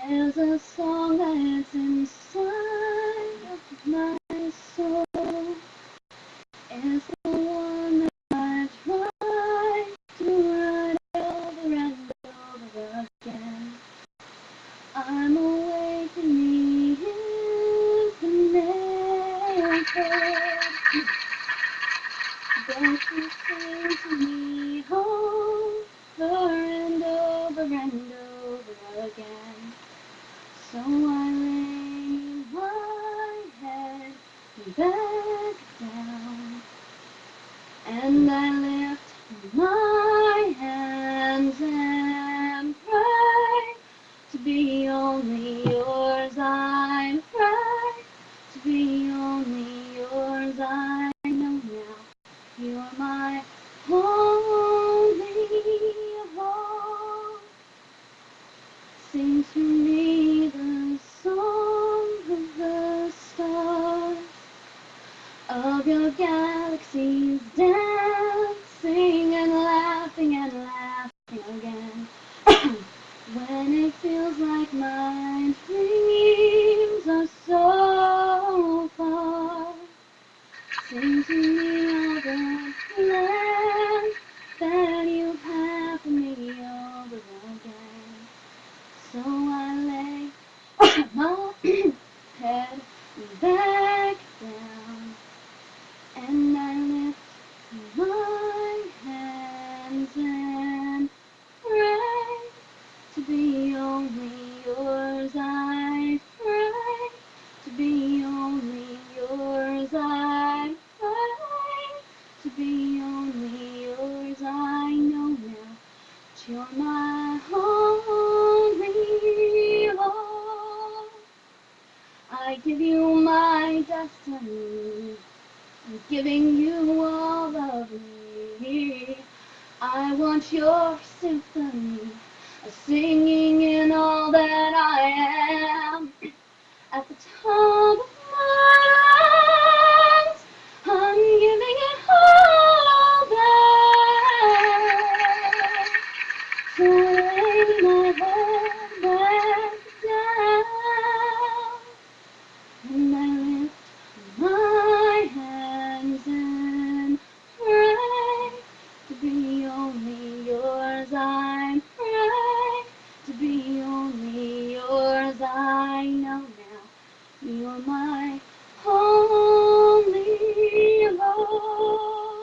There's a song that's inside of my soul. It's the one that I try to write over and over again. I'm awakening in the naked, but you sing to me over and over and over again. So I lay my head back down, and I lift my hands and pray to be only yours. I pray to be only yours. I know now you're my only hope. Sing to me the song of the stars, of your galaxies dancing and laughing again. When it feels like my dreams are so far, sing to me all the plans that you have for me over again. So I lay my head back down, and I lift my hands and pray to be only yours. I pray to be only yours. I pray to be only yours. I know now that you're my only hope. I give you my destiny, I'm giving you all of me. I want your symphony, I sing